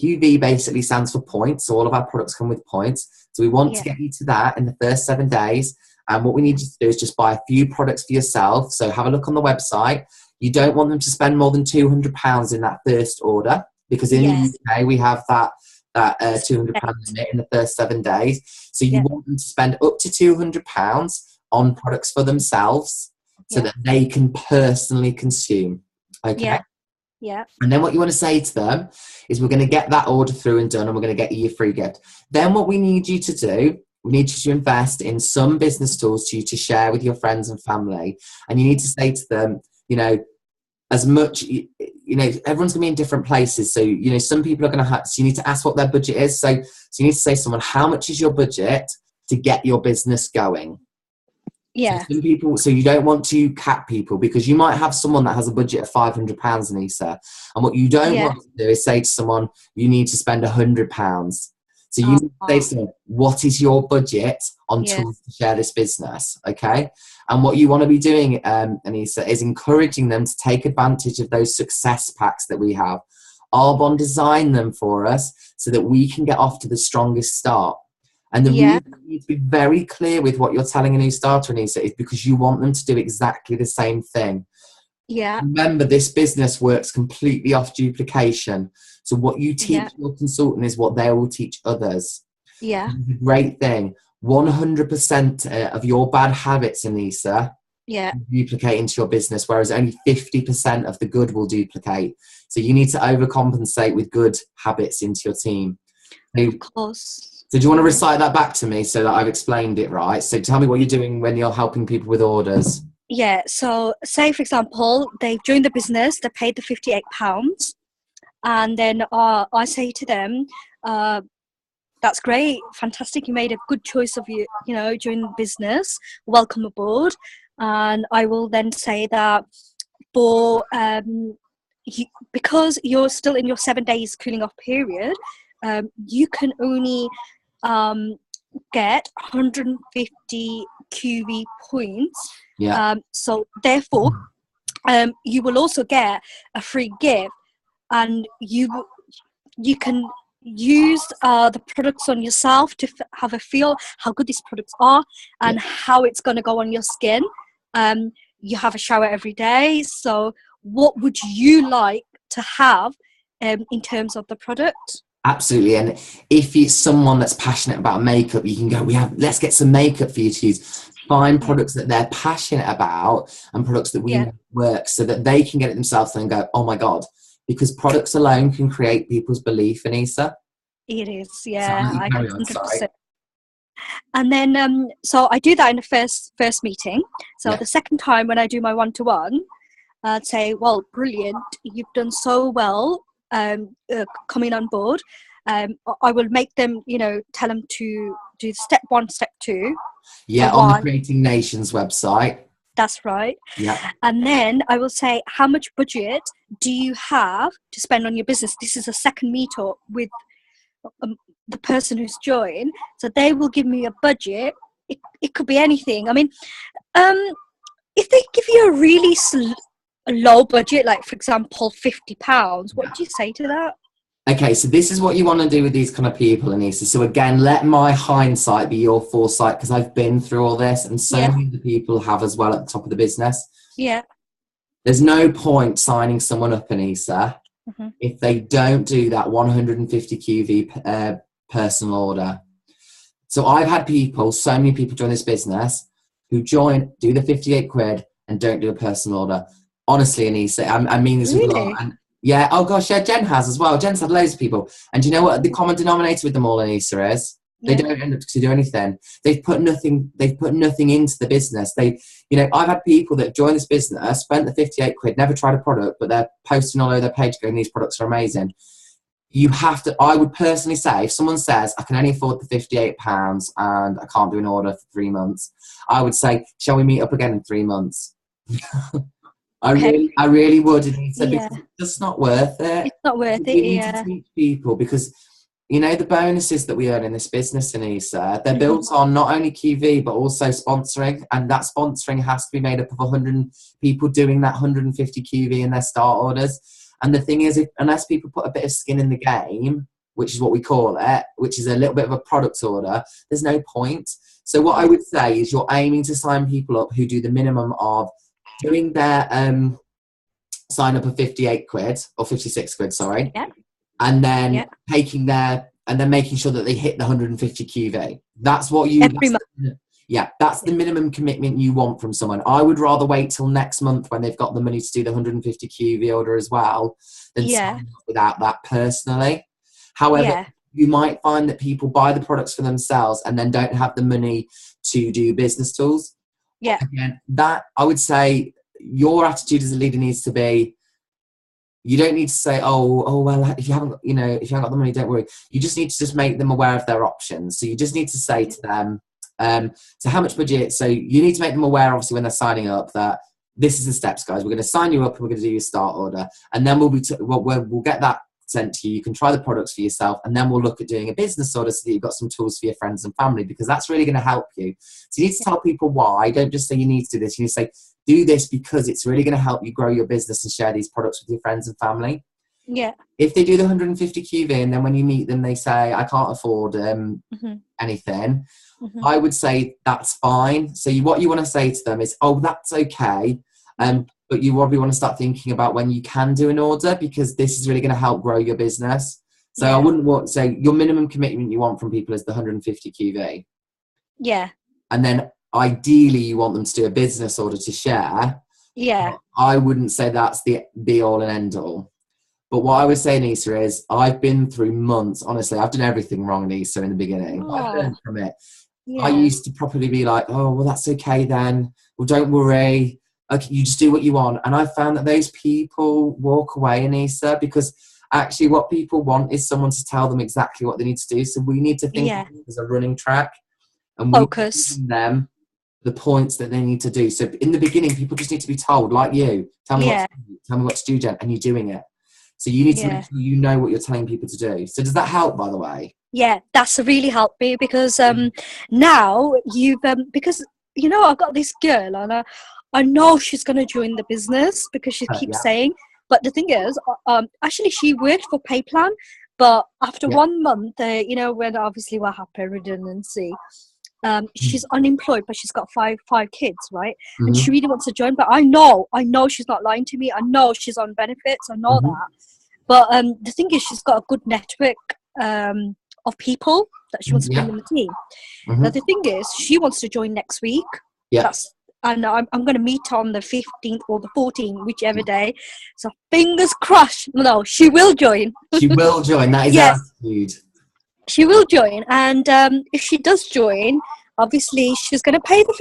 QV basically stands for points. So all of our products come with points. So we want to get you to that in the first 7 days. And what we need you to do is just buy a few products for yourself. So have a look on the website. You don't want them to spend more than £200 in that first order, because in the UK we have that £200 limit in the first 7 days. So you want them to spend up to £200 on products for themselves, so that they can personally consume. Okay. And then what you want to say to them is, we're going to get that order through and done, and we're going to get you your free gift. Then what we need you to do, we need you to invest in some business tools to share with your friends and family. And you need to say to them, as much, everyone's going to be in different places. So, some people are going to have, so you need to ask what their budget is. So you need to say to someone, how much is your budget to get your business going? So some people, so you don't want to cap people, because you might have someone that has a budget of £500, Anisa. And what you don't want to do is say to someone, you need to spend £100. So you need to say to someone, what is your budget on tools to share this business? Okay. And what you want to be doing, Anisa, is encouraging them to take advantage of those success packs that we have. Arbonne designed them for us so that we can get off to the strongest start. And the reason you need to be very clear with what you're telling a new starter, Anisa, is because you want them to do exactly the same thing. Remember, this business works completely off duplication. So what you teach your consultant is what they will teach others. It's a great thing. 100% of your bad habits, Anisa, duplicate into your business, whereas only 50% of the good will duplicate. So you need to overcompensate with good habits into your team.
Of course.
So do you want to recite that back to me so that I've explained it right? So tell me what you're doing when you're helping people with orders.
So say, for example, they've joined the business, they paid the £58, and then I say to them, that's great, fantastic, you made a good choice of joining the business, welcome aboard. And I will then say that for because you're still in your 7 days cooling off period, you can only get 150 QV points. So therefore, you will also get a free gift, and you can use the products on yourself to have a feel how good these products are and how it's going to go on your skin. You have a shower every day. So what would you like to have in terms of the product?
Absolutely. And if it's someone that's passionate about makeup, you can go, let's get some makeup for you to use. Find products that they're passionate about and products that we know work, so that they can get it themselves and go, oh my God, because products alone can create people's belief, Anisa.
It is, I 100%. And then, so I do that in the first meeting. So the second time when I do my one-to-one, I'd say, well, brilliant, you've done so well coming on board. I will make them, tell them to do step 1, step 2.
On the Creating Nations website.
That's right. And then I will say, how much budget do you have to spend on your business? This is a second meetup with the person who's joined. So they will give me a budget. It could be anything. I mean, if they give you a really low budget, like for example, £50, what do you say to that?
Okay, so this is what you want to do with these kind of people, Anisa. So again, let my hindsight be your foresight, because I've been through all this, and so many of the people have as well at the top of the business. There's no point signing someone up, Anisa, if they don't do that 150 QV personal order. So I've had so many people join this business, who join, do the 58 quid and don't do a personal order. Honestly, Anisa, I mean this with a lot. And yeah, oh gosh, yeah, Jen has as well. Jen's had loads of people. And do you know what the common denominator with them all, Anisa, is? They don't end up to do anything. They've put nothing into the business. I've had people that join this business, spent the 58 quid, never tried a product, but they're posting all over their page going, these products are amazing. You have to, I would personally say, if someone says, I can only afford the £58 and I can't do an order for 3 months, I would say, shall we meet up again in 3 months? I really would. Because it's just not worth it.
It's not worth it,
You need to teach people, because the bonuses that we earn in this business, Anisa, they're built on not only QV but also sponsoring, and that sponsoring has to be made up of 100 people doing that 150 QV in their start orders. And the thing is, unless people put a bit of skin in the game, which is what we call it, which is a little bit of a product order, there's no point. So what I would say is, you're aiming to sign people up who do the minimum of doing their sign up of 58 quid or 56 quid, sorry.
Yeah.
And then making sure that they hit the 150 QV. That's what that's the minimum commitment you want from someone. I would rather wait till next month when they've got the money to do the 150 QV order as well than sign up without that personally. However, you might find that people buy the products for themselves and then don't have the money to do business tools.
Yeah.
Again, that I would say your attitude as a leader needs to be, you don't need to say, oh well, if you haven't got the money, don't worry. You just need to just make them aware of their options. So you just need to say to them, so how much budget? So you need to make them aware, obviously, when they're signing up, that this is the steps, guys. We're going to sign you up and we're going to do your start order, and then we'll get that sent to you. You can try the products for yourself, and then we'll look at doing a business order so that you've got some tools for your friends and family, because that's really going to help you. So you need to tell people why. Don't just say you need to do this. You need to say, do this because it's really going to help you grow your business and share these products with your friends and family.
Yeah.
If they do the 150 QV and then when you meet them, they say, I can't afford anything, I would say that's fine. So what you want to say to them is, oh, that's okay. But you probably want to start thinking about when you can do an order, because this is really going to help grow your business. So I wouldn't want to say your minimum commitment you want from people is the 150 QV. Yeah. And then ideally you want them to do a business order to share. Yeah. I wouldn't say that's the be all and end all. But what I would say, Anisa, is I've been through months. Honestly, I've done everything wrong, Anisa, in the beginning. Oh. I've learned from it. Yeah. I used to probably be like, oh, well, that's okay then. Well, don't worry. Okay, you just do what you want. And I found that those people walk away, Anisa, because actually what people want is someone to tell them exactly what they need to do. So we need to think of it as a running track. And focus. We give them the points that they need to do. So in the beginning, people just need to be told, like you, tell me what to do, Jen, and you're doing it. So you need to make sure you know what you're telling people to do. So does that help, by the way? Yeah, that's really helped me, because now you've because I've got this girl and I know she's going to join the business because she keeps saying. But the thing is, actually she worked for Payplan, but after 1 month, when obviously what happened, redundancy. She's unemployed, but she's got five kids, right? And she really wants to join, but I know she's not lying to me. I know she's on benefits. I know that. But the thing is, she's got a good network of people that she wants to bring in the team. Now the thing is, she wants to join next week. And I'm going to meet her on the 15th or the 14th, whichever day. So fingers crossed. No, she will join. She will join. That is attitude. She will join, and if she does join, obviously she's going to pay the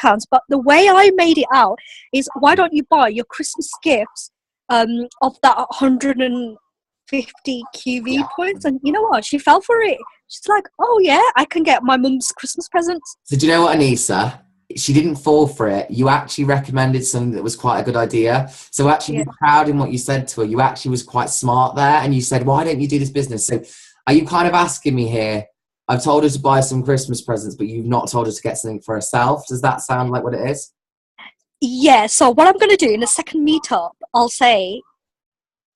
£58. But the way I made it out is, why don't you buy your Christmas gifts of that 150 QV points? And you know what? She fell for it. She's like, oh yeah, I can get my mum's Christmas presents. So do you know what, Anisa? She didn't fall for it. You actually recommended something that was quite a good idea. So actually be proud in what you said to her. You actually was quite smart there, and you said, why don't you do this business? So are you kind of asking me here, I've told her to buy some Christmas presents, but you've not told her to get something for herself? Does that sound like what it is? Yeah, so what I'm going to do in the second meetup, I'll say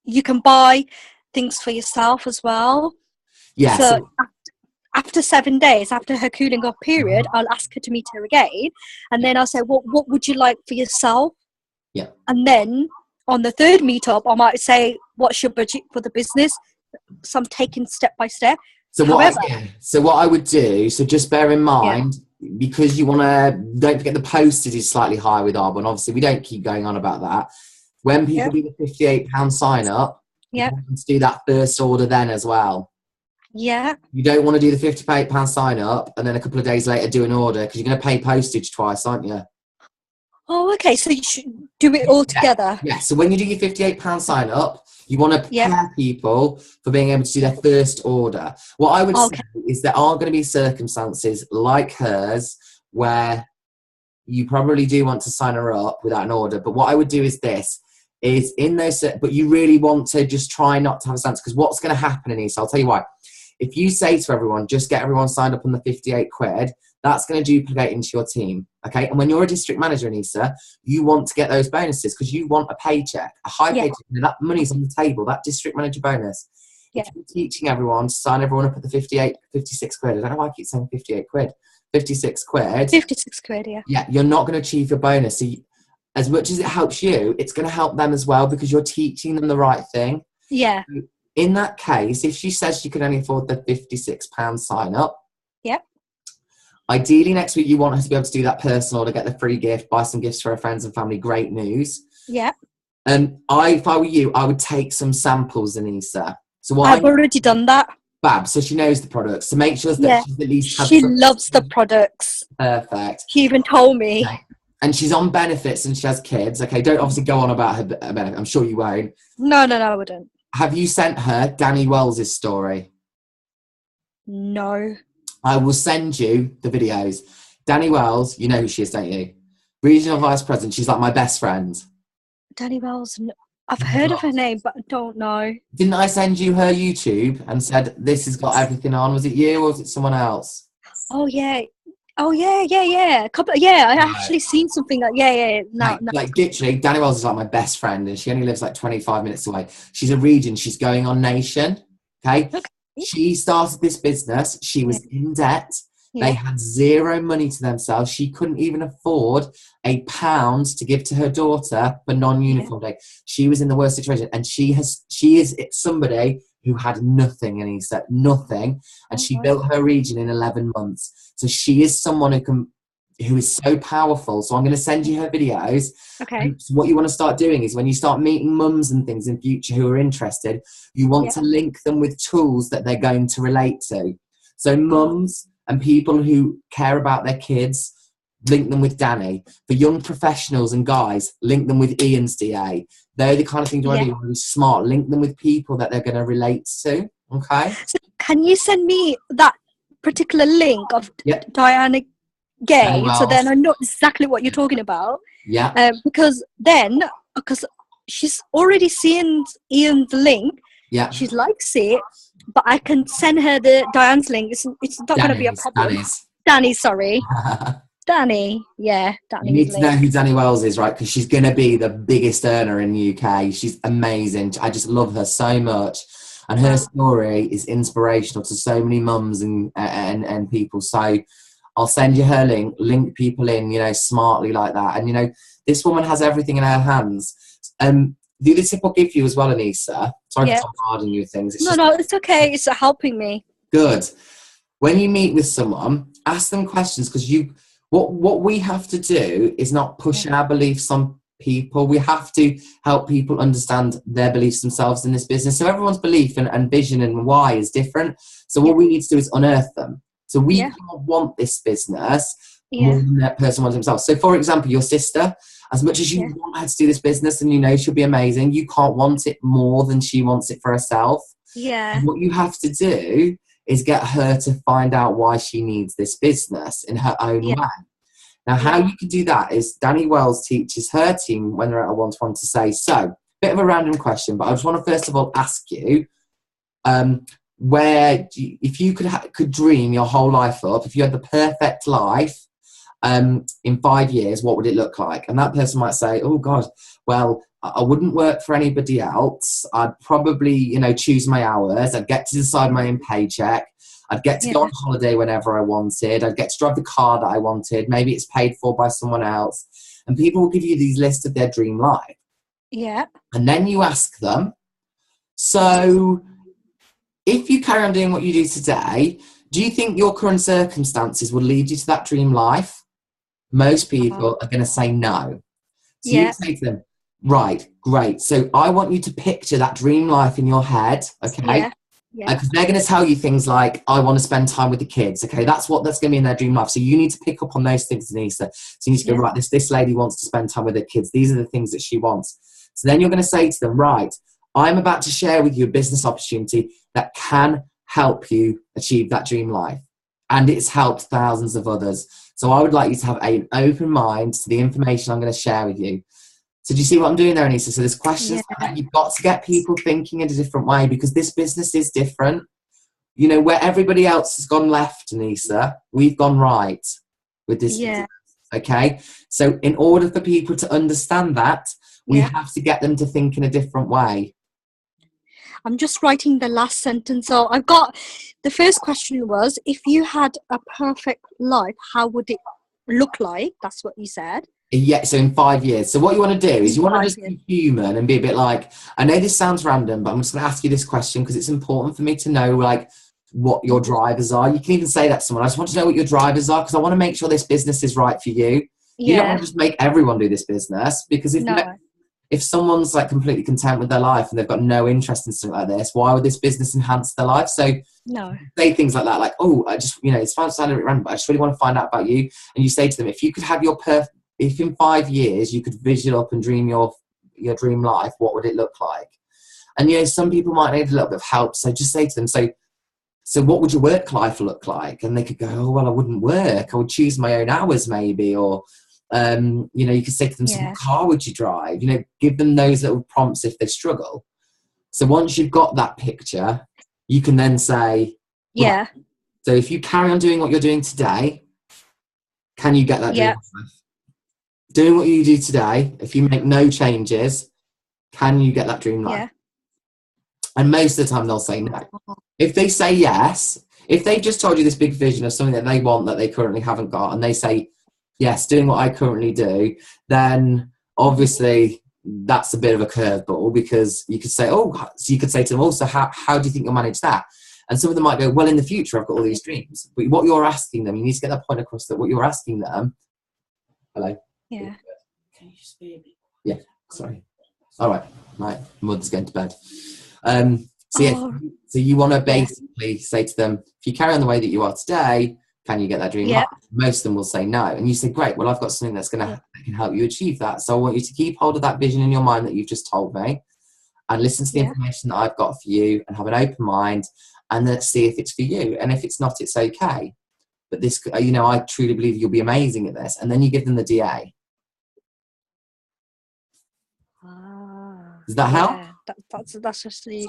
you can buy things for yourself as well. Yeah. So after 7 days, after her cooling off period, I'll ask her to meet her again. And then I'll say, what would you like for yourself? Yeah. And then on the third meetup, I might say, what's your budget for the business? So I'm taking step by step. So what I would do, so just bear in mind, because you want to, don't forget the postage is slightly higher with Arbonne. Obviously, we don't keep going on about that. When people do the £58 sign up, you want them to do that first order then as well.
Yeah.
You don't want to do the £58 sign up and then a couple of days later do an order, because you're going to pay postage twice, aren't you?
Oh, okay. So you should do it all together.
Yeah. So when you do your £58 sign up, you want to prepare people for being able to do their first order. What I would say is there are going to be circumstances like hers where you probably do want to sign her up without an order. But what I would do is this, is in those, but you really want to just try not to have a stance, because what's going to happen, Anisa, I'll tell you why. If you say to everyone, just get everyone signed up on the 58 quid, that's going to duplicate into your team, okay? And when you're a district manager, Anisa, you want to get those bonuses because you want a paycheck, a high paycheck. That money's on the table, that district manager bonus. If you're teaching everyone to sign everyone up at the 56 quid, I don't know why I keep saying 58 quid, 56 quid.
56 quid, yeah.
Yeah, you're not going to achieve your bonus. So as much as it helps you, it's going to help them as well because you're teaching them the right thing.
Yeah.
So in that case, if she says she can only afford the £56 sign up, ideally next week you want her to be able to do that personal to get the free gift, buy some gifts for her friends and family. Great news.
Yeah.
And if I were you, I would take some samples, Anisa. So
I've already done that.
Fab. So she knows the products. So make sure that she's at least had
she loves the products.
Perfect.
She even told me.
Okay. And she's on benefits and she has kids. Okay, don't obviously go on about her benefit. I'm sure you won't.
No, I wouldn't.
Have you sent her Danny Wells' story?
No.
I will send you the videos. Danny Wells, you know who she is, don't you? Regional Vice President. She's like my best friend.
Danny Wells. I've heard of her name, but I don't know.
Didn't I send you her YouTube and said, this has got everything on? Was it you or was it someone else?
Oh, yeah. Oh, yeah. I actually seen something like, No.
Like, literally, Danny Wells is like my best friend and she only lives like 25 minutes away. She's a region. She's going on Nation. Okay. She started this business. She was in debt. They had zero money to themselves. She couldn't even afford £1 to give to her daughter for non-uniform day. She was in the worst situation. And she is somebody who had nothing, and he said nothing. And she built her region in 11 months. So she is someone who is so powerful. So I'm going to send you her videos.
Okay.
So what you want to start doing is when you start meeting mums and things in future who are interested, you want to link them with tools that they're going to relate to. So mums and people who care about their kids, link them with Danny. For young professionals and guys, link them with Ian's DA. They're the kind of things you want to be smart. Link them with people that they're going to relate to. Okay.
So can you send me that particular link of Diana Gay, so then I know exactly what you're talking about.
Yeah.
Because she's already seen Ian's link.
Yeah.
She likes it, but I can send her the Diane's link. It's not going to be a problem. Danny, sorry. Danny, Danny.
You need to know who Danny Wells is, right? Because she's going to be the biggest earner in the UK. She's amazing. I just love her so much. And her story is inspirational to so many mums and people. So I'll send you her link people in, smartly like that. And, this woman has everything in her hands. The other tip I'll give you as well, Anisa. Sorry for bombarding you with things.
It's okay. It's helping me.
Good. When you meet with someone, ask them questions because what we have to do is not push our beliefs on people. We have to help people understand their beliefs themselves in this business. So everyone's belief and vision and why is different. So what we need to do is unearth them. So we can't want this business more than that person wants himself. So for example, your sister, as much as you want her to do this business and she'll be amazing, you can't want it more than she wants it for herself.
Yeah.
And what you have to do is get her to find out why she needs this business in her own way. Now, how you can do that is Danny Wells teaches her team when they're at a one-to-one to say, so, bit of a random question, but I just want to first of all ask you, if you could dream your whole life up, if you had the perfect life in 5 years, what would it look like? And that person might say, oh God, well, I wouldn't work for anybody else. I'd probably, choose my hours. I'd get to decide my own paycheck. I'd get to go on holiday whenever I wanted. I'd get to drive the car that I wanted. Maybe it's paid for by someone else. And people will give you these lists of their dream life.
Yeah.
And then you ask them, so if you carry on doing what you do today, Do you think your current circumstances will lead you to that dream life? Most people are going to say no. So you say to them, right, great. So I want you to picture that dream life in your head, okay? Because they're going to tell you things like, I want to spend time with the kids, okay? That's going to be in their dream life. So you need to pick up on those things, Anisa. So you need to go, right, this lady wants to spend time with her kids. These are the things that she wants. So then you're going to say to them, right, I'm about to share with you a business opportunity that can help you achieve that dream life. And it's helped thousands of others. So I would like you to have an open mind to the information I'm going to share with you. So do you see what I'm doing there, Anisa? So there's questions that you've got to get people thinking in a different way, because this business is different. You know, where everybody else has gone left, Anisa, we've gone right with this business, okay? So in order for people to understand that, we have to get them to think in a different way.
I'm just writing the last sentence. So I've got, the first question was, if you had a perfect life, how would it look like? That's what you said.
Yeah, so in 5 years. So what you want to do is you want to just be human and be a bit like, I know this sounds random, but I'm just going to ask you this question because it's important for me to know, like, what your drivers are. You can even say that to someone. I just want to know what your drivers are because I want to make sure this business is right for you. You don't want to just make everyone do this business, because if someone's like completely content with their life and they've got no interest in something like this, why would this business enhance their life? So say things like that, like, oh, I just, you know, it's fine to sound a bit random, but I just really want to find out about you. And you say to them, if you could have your if in 5 years you could vision up and dream your dream life, what would it look like? And, you know, some people might need a little bit of help. So just say to them, so what would your work life look like? And they could go, oh, well, I wouldn't work. I would choose my own hours maybe. Or, you know, you could say to them, so what car would you drive? You know, give them those little prompts if they struggle. So once you've got that picture, you can then say, right, so if you carry on doing what you're doing today, can you get that dream life? Doing what you do today, if you make no changes, can you get that dream life? And most of the time they'll say no. If they say yes, if they've just told you this big vision of something that they want that they currently haven't got, and they say, yes, doing what I currently do, then obviously that's a bit of a curveball, because you could say, so you could say to them, also, how do you think you'll manage that? And some of them might go, well, in the future, I've got all these dreams. But what you're asking them, you need to get that point across, that what you're asking them, hello? Yeah. Can you just be a bit? Yeah, sorry. All right, my mother's going to bed. So you want to basically say to them, if you carry on the way that you are today, can you get that dream life? Most of them will say no. And you say, great, well, I've got something that can help you achieve that. So I want you to keep hold of that vision in your mind that you've just told me, and listen to the information that I've got for you, and have an open mind, and then see if it's for you. And if it's not, it's okay. But this, you know, I truly believe you'll be amazing at this. And then you give them the DA. Does that help?
That's actually,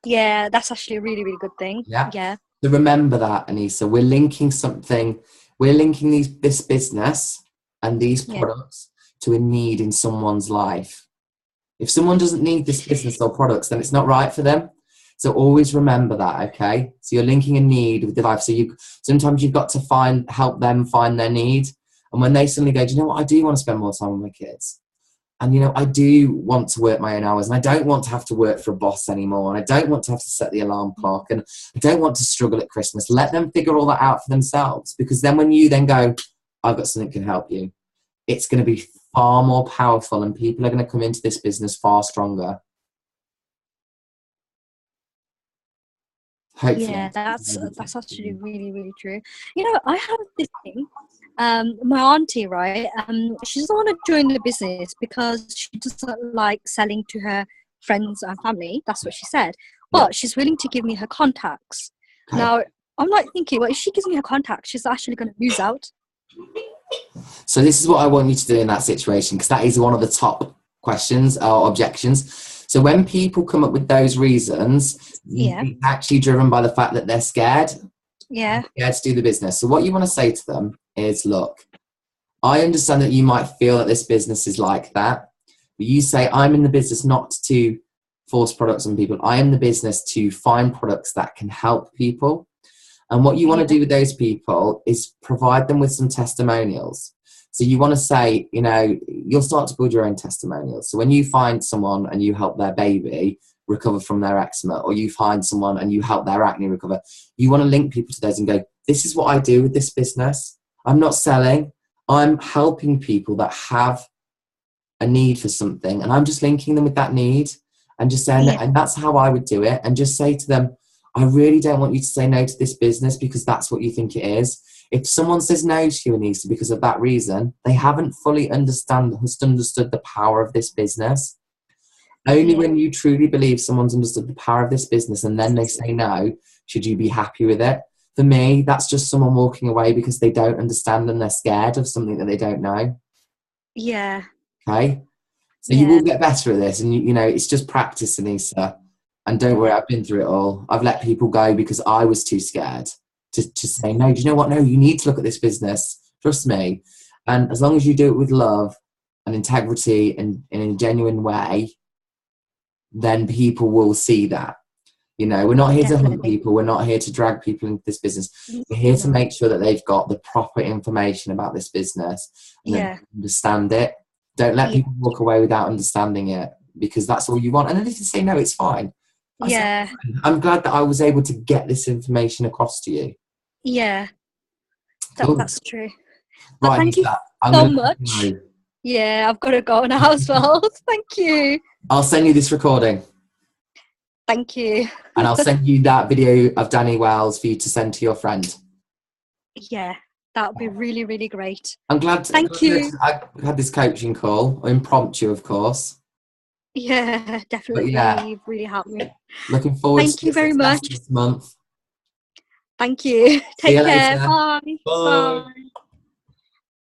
that's actually a really, really good thing. Yeah.
So remember that, Anisa, we're linking something. We're linking this business and these products to a need in someone's life. If someone doesn't need this business or products, then it's not right for them. So always remember that, okay? So you're linking a need with the life. So sometimes you've got to help them find their need. And when they suddenly go, do you know what? I do want to spend more time with my kids. And, you know, I do want to work my own hours, and I don't want to have to work for a boss anymore. And I don't want to have to set the alarm clock, and I don't want to struggle at Christmas. Let them figure all that out for themselves, because then when you then go, I've got something that can help you, it's going to be far more powerful, and people are going to come into this business far stronger. Hopefully.
Yeah, that's actually really, really true. You know, I have this thing. My auntie, right? She doesn't want to join the business because she doesn't like selling to her friends and family. That's what she said. But she's willing to give me her contacts. Okay. Now, I'm like thinking, well, if she gives me her contacts, she's actually going to lose out.
So this is what I want you to do in that situation, because that is one of the top questions or objections. So when people come up with those reasons, it's actually driven by the fact that they're scared.
Yeah.
Scared to do the business. So what you want to say to them is, look, I understand that you might feel that this business is like that, but you say, I'm in the business not to force products on people. I am the business to find products that can help people. And what you want to do with those people is provide them with some testimonials. So you want to say, you know, you'll start to build your own testimonials. So when you find someone and you help their baby, recover from their eczema, or you find someone and you help their acne recover. You want to link people to those and go, this is what I do with this business. I'm not selling. I'm helping people that have a need for something, and I'm just linking them with that need, and just saying, and that's how I would do it, and just say to them, I really don't want you to say no to this business because that's what you think it is. If someone says no to you, Anisa, because of that reason, they haven't fully understood the power of this business. Only when you truly believe someone's understood the power of this business and then they say no, should you be happy with it. For me, that's just someone walking away because they don't understand and they're scared of something that they don't know.
Yeah.
Okay? So you will get better at this, and you know, it's just practice, Anisa. And don't worry, I've been through it all. I've let people go because I was too scared to say, no, do you know what? No, you need to look at this business. Trust me. And as long as you do it with love and integrity and in a genuine way, then people will see that. You know, we're not here to hunt people. We're not here to drag people into this business. We're here to make sure that they've got the proper information about this business and that they understand it. Don't let people walk away without understanding it, because that's all you want. And then if you say no, it's fine. I'm glad that I was able to get this information across to you.
Yeah, that's true.
Right,
thank you so much. Yeah, I've got to go now as well. Thank you.
I'll send you this recording.
Thank you.
And I'll send you that video of Danny Wells for you to send to your friend.
Yeah, that would be really, really great.
I'm glad.
Thank you.
I had this coaching call, impromptu, of course.
Yeah, definitely. You've really helped me.
Looking forward.
Thank you very much.
This month.
Thank you. Take care.
Later.
Bye.
Bye.
Bye.